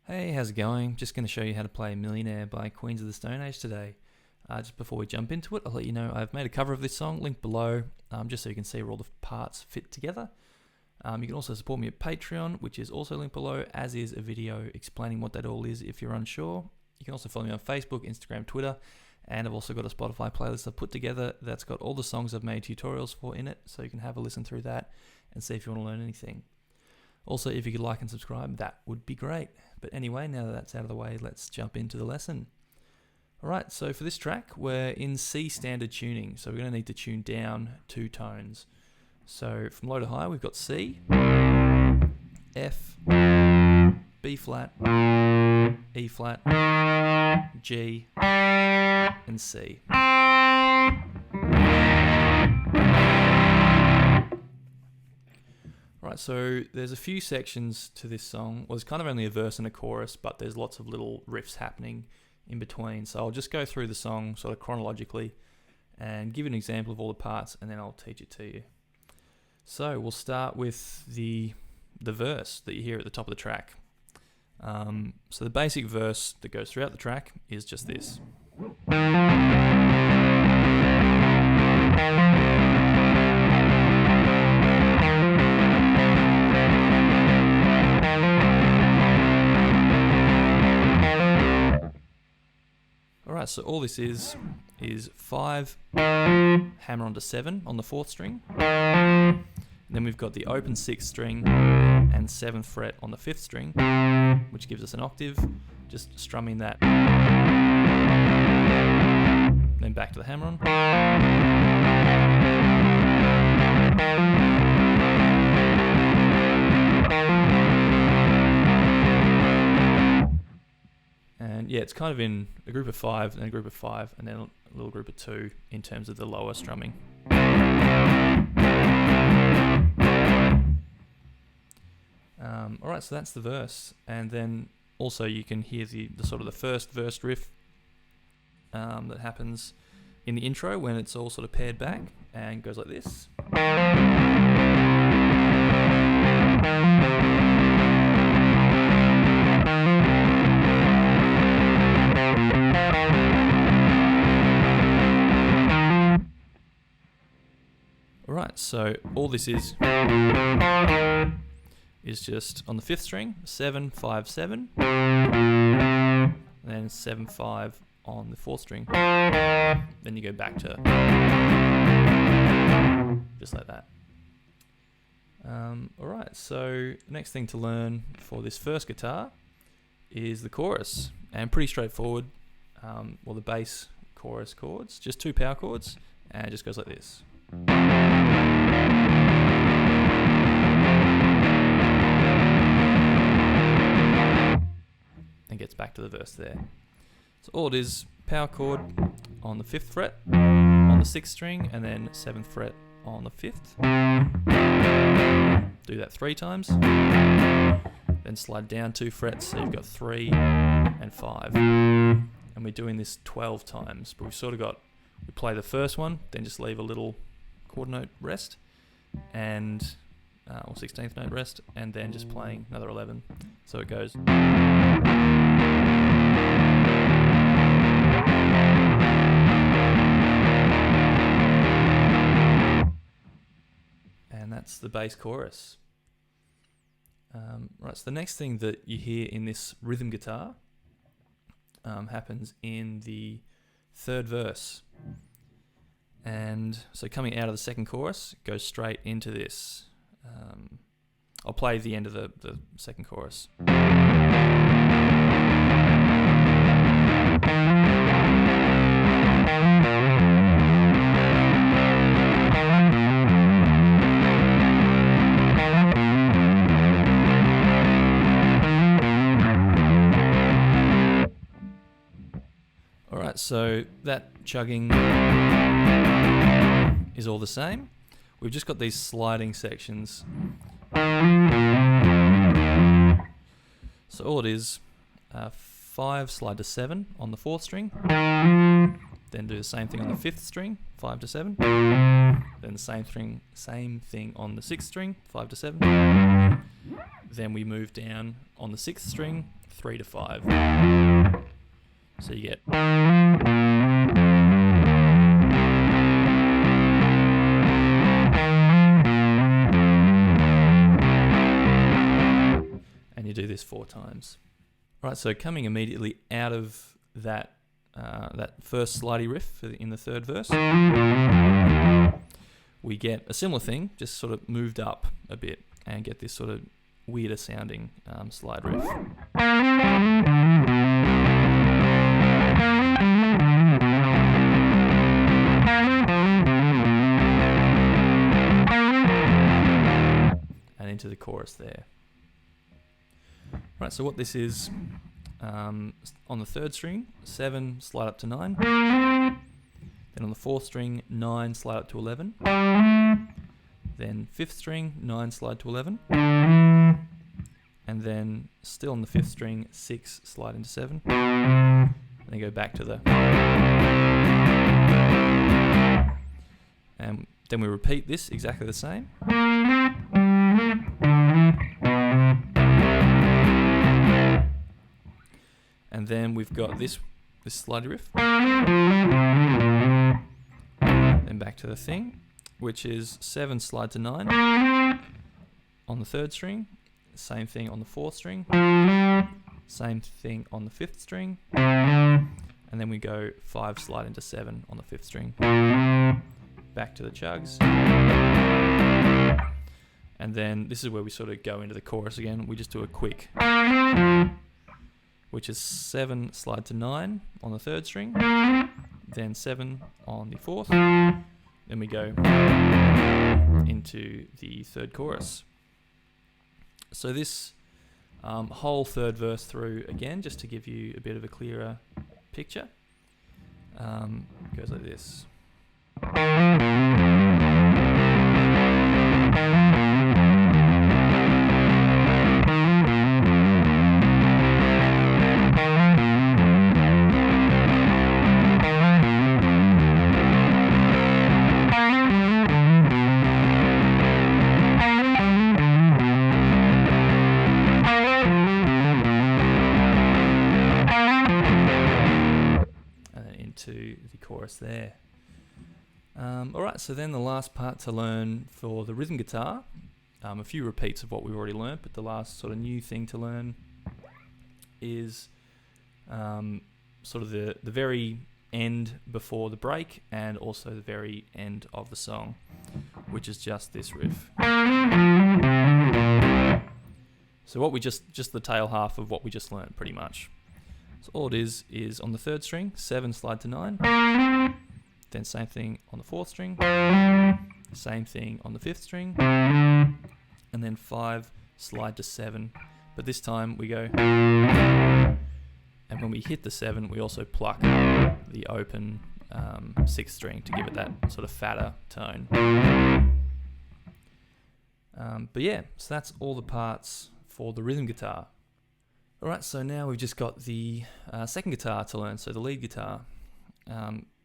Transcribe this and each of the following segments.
Hey, how's it going? Just going to show you how to play Millionaire by Queens of the Stone Age today. Just before we jump into it, I'll let you know I've made a cover of this song, linked below, just so you can see where all the parts fit together. You can also support me at Patreon, which is also linked below, as is a video explaining what that all is if you're unsure. You can also follow me on Facebook, Instagram, Twitter, and I've also got a Spotify playlist I've put together that's got all the songs I've made tutorials for in it, so you can have a listen through that and see if you want to learn anything. Also, if you could like and subscribe, that would be great. But anyway, now that that's out of the way, let's jump into the lesson. Alright, so for this track, we're in C standard tuning, so we're going to need to tune down 2 tones. So from low to high, we've got C, F, B flat, E flat, G, and C. Right, so there's a few sections to this song. Well, there's kind of only a verse and a chorus, but there's lots of little riffs happening in between. So I'll just go through the song sort of chronologically and give you an example of all the parts, and then I'll teach it to you. So we'll start with the verse that you hear at the top of the track. So the basic verse that goes throughout the track is just this. Alright, so all this is 5, hammer onto 7 on the 4th string. And then we've got the open 6th string and 7th fret on the 5th string, which gives us an octave, just strumming that. Then back to the hammer on. And yeah, it's kind of in a group of 5 and a group of 5 and then a little group of 2 in terms of the lower strumming. Alright, so that's the verse, and then also you can hear the sort of the first verse riff that happens in the intro when it's all sort of paired back and goes like this. Alright, so all this is just on the 5th string, 7, 5, 7, and then 7, 5 on the 4th string. Then you go back to just like that. Alright, so the next thing to learn for this first guitar is the chorus, and pretty straightforward. Well, the bass chorus chords, just 2 power chords, and it just goes like this. And gets back to the verse there. So all it is, power chord on the 5th fret, on the 6th string, and then 7th fret on the 5th. Do that 3 times. Then slide down 2 frets, so you've got 3 and 5. And we're doing this 12 times, but we've sort of got, we play the first one, then just leave a little quarter note rest, and or 16th note rest, and then just playing another 11. So it goes. And that's the bass chorus. Right, so the next thing that you hear in this rhythm guitar happens in the 3rd verse. And so coming out of the 2nd chorus, it goes straight into this. I'll play the end of the 2nd chorus. Alright, so that chugging is all the same. We've just got these sliding sections. So all it is, 5 slide to 7 on the 4th string, then do the same thing on the 5th string, 5 to 7, then the same thing on the 6th string, 5 to 7, then we move down on the 6th string, 3 to 5. So you get and you do this 4 times. Right, so coming immediately out of that first slidey riff in the third verse, we get a similar thing, just sort of moved up a bit, and get this sort of weirder sounding slide riff. And into the chorus there. Right, so what this is, on the third string, 7 slide up to 9. Then on the fourth string, 9 slide up to 11. Then fifth string, 9 slide to 11. And then still on the fifth string, 6 slide into 7. And then go back to the... And then we repeat this exactly the same. And then we've got this slide riff. Then back to the thing, which is 7 slide to 9 on the third string, same thing on the fourth string, same thing on the fifth string, and then we go 5 slide into 7 on the fifth string. Back to the chugs. And then this is where we sort of go into the chorus again. We just do a quick, which is 7 slide to 9 on the third string, then 7 on the fourth, then we go into the third chorus. So this whole third verse through again, just to give you a bit of a clearer picture, goes like this. To the chorus there. Alright, so then the last part to learn for the rhythm guitar, a few repeats of what we've already learned, but the last sort of new thing to learn is sort of the very end before the break, and also the very end of the song, which is just this riff. So what we just the tail half of what we just learned pretty much. So all it is on the third string, 7 slide to 9, then same thing on the fourth string, same thing on the fifth string, and then 5 slide to 7. But this time we go, and when we hit the 7, we also pluck the open sixth string to give it that sort of fatter tone. But yeah, so that's all the parts for the rhythm guitar. Alright, so now we've just got the second guitar to learn, so the lead guitar.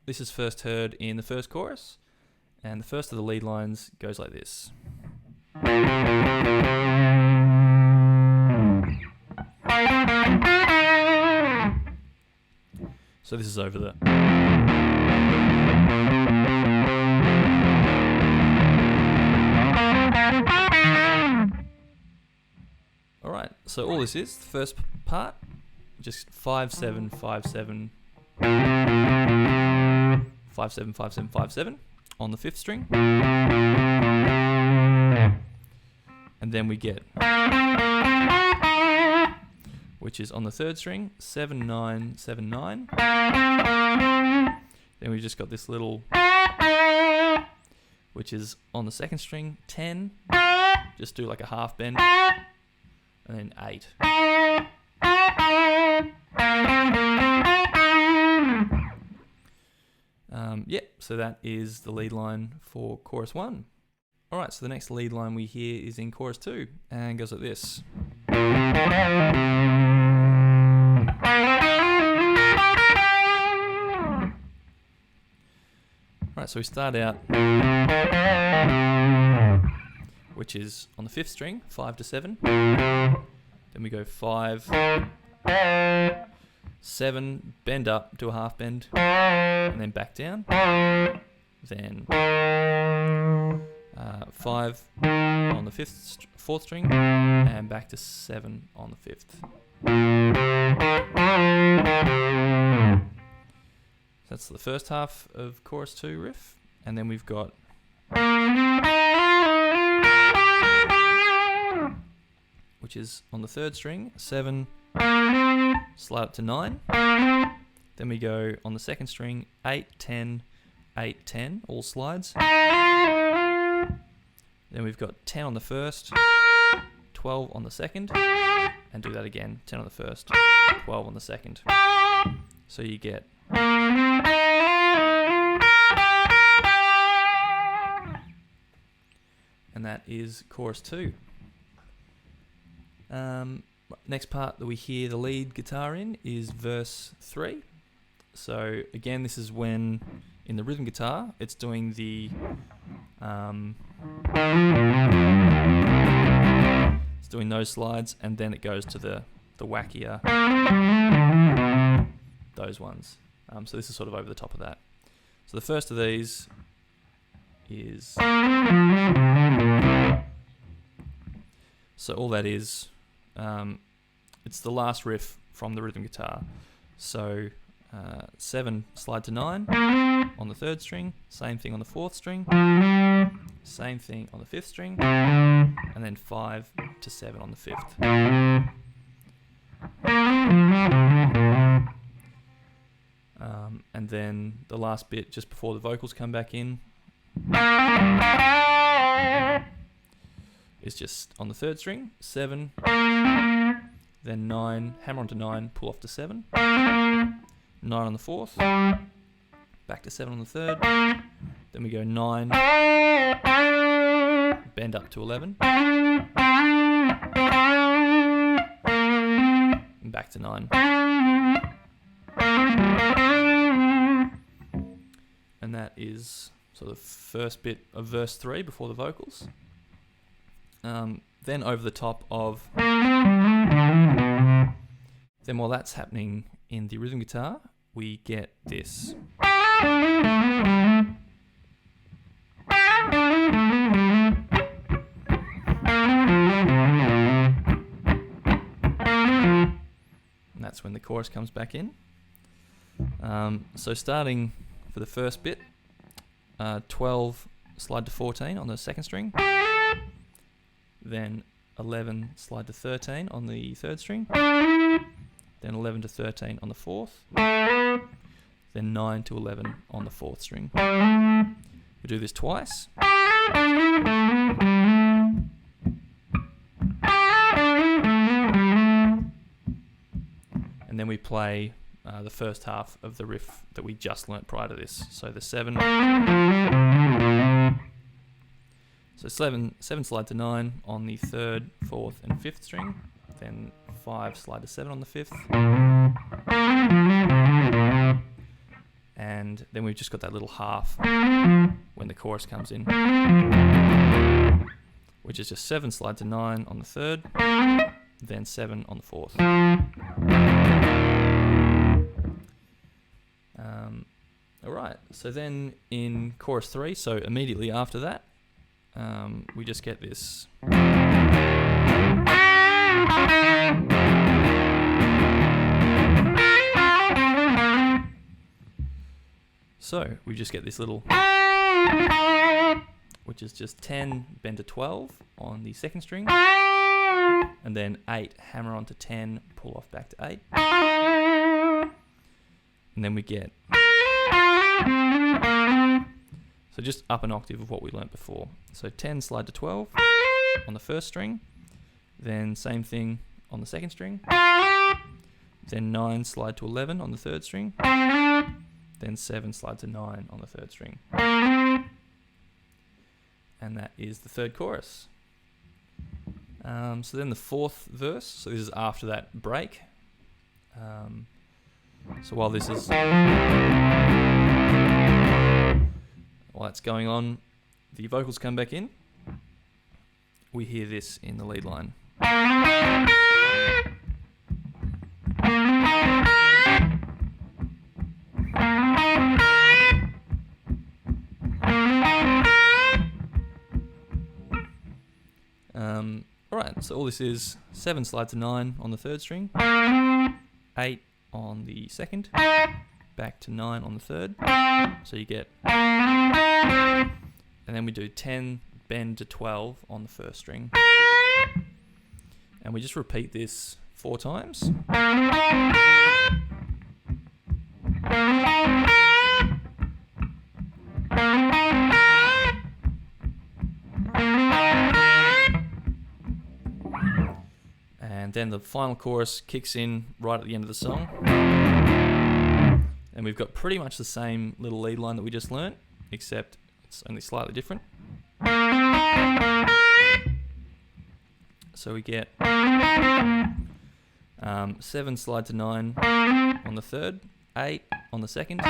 This is first heard in the first chorus, and the first of the lead lines goes like this. So this is over the... Alright, so all this is, the first part, just 5 7 5 7 5 7 5 7 5 7 on the fifth string, and then we get, which is on the third string, 7 9 7 9. Then we just got this little, which is on the second string, 10. Just do like a half bend. And then 8. So that is the lead line for chorus 1. Alright, so the next lead line we hear is in chorus 2, and goes like this. Alright, so we start out, which is on the fifth string, 5 to 7. Then we go 5, 7, bend up, do a half bend, and then back down. Then 5 on the 4th string, and back to 7 on the 5th. That's the first half of chorus 2 riff, and then we've got which is on the 3rd string, 7, slide up to 9. Then we go on the 2nd string, 8, 10, 8, 10, all slides. Then we've got 10 on the 1st, 12 on the 2nd, and do that again, 10 on the 1st, 12 on the 2nd. So you get and that is chorus 2. Next part that we hear the lead guitar in is verse 3. So again, this is when in the rhythm guitar it's doing the it's doing those slides, and then it goes to the wackier those ones. So this is sort of over the top of that. So the first of these is so all that is it's the last riff from the rhythm guitar. So 7 slide to 9 on the 3rd string, same thing on the 4th string, same thing on the 5th string, and then 5 to 7 on the 5th. And then the last bit just before the vocals come back in is just on the 3rd string, 7, then 9, hammer onto 9, pull off to 7, 9 on the 4th, back to 7 on the 3rd, then we go 9, bend up to 11, and back to 9. And that is sort of the first bit of verse 3 before the vocals. Then over the top of, then while that's happening in the rhythm guitar, we get this. And that's when the chorus comes back in. So starting for the first bit, 12 slide to 14 on the 2nd string, then 11 slide to 13 on the 3rd string, then 11 to 13 on the 4th, then 9 to 11 on the 4th string. We do this twice. And then we play the first half of the riff that we just learnt prior to this. So the 7. So 7 slide to 9 on the 3rd, 4th and 5th string, then 5 slide to 7 on the 5th, and then we've just got that little half when the chorus comes in, which is just 7 slide to 9 on the 3rd, then 7 on the 4th. Alright, so then in chorus 3, so immediately after that, we just get this. So we just get this little, which is just 10 bend to 12 on the 2nd string, and then 8 hammer onto 10, pull off back to 8, and then we get, so just up an octave of what we learnt before. So 10 slide to 12 on the 1st string, then same thing on the 2nd string, then 9 slide to 11 on the 3rd string, then 7 slide to 9 on the 3rd string. And that is the 3rd chorus. So then the 4th verse, so this is after that break. So while this is, while that's going on, the vocals come back in. We hear this in the lead line. So all this is 7 slide to 9 on the third string, 8 on the second, back to 9 on the third. So you get, and then we do 10 bend to 12 on the first string. And we just repeat this 4 times. And then the final chorus kicks in right at the end of the song. And we've got pretty much the same little lead line that we just learnt, except it's only slightly different. So we get 7 slide to 9 on the third, 8 on the second,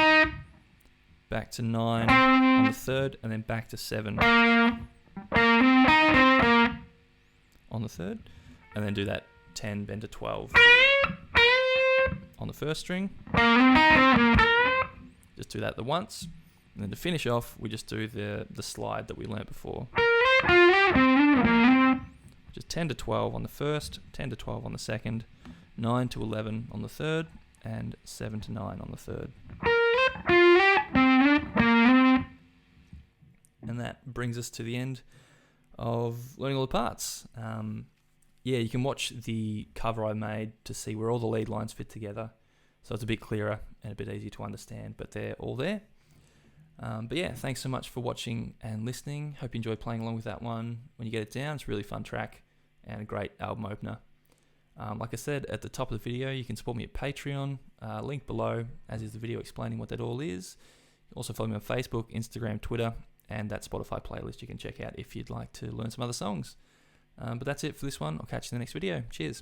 back to 9 on the third, and then back to 7 on the third, and then do that 10 bend to 12 on the first string. Just do that the once, and then to finish off we just do the slide that we learnt before. Just 10 to 12 on the first, 10 to 12 on the second, 9 to 11 on the third, and 7 to 9 on the third. And that brings us to the end of learning all the parts. Yeah, you can watch the cover I made to see where all the lead lines fit together. So it's a bit clearer and a bit easier to understand, but they're all there. But yeah, thanks so much for watching and listening. Hope you enjoy playing along with that one when you get it down. It's a really fun track and a great album opener. Like I said, at the top of the video, you can support me at Patreon, link below, as is the video explaining what that all is. Also follow me on Facebook, Instagram, Twitter, and that Spotify playlist you can check out if you'd like to learn some other songs. But that's it for this one. I'll catch you in the next video. Cheers.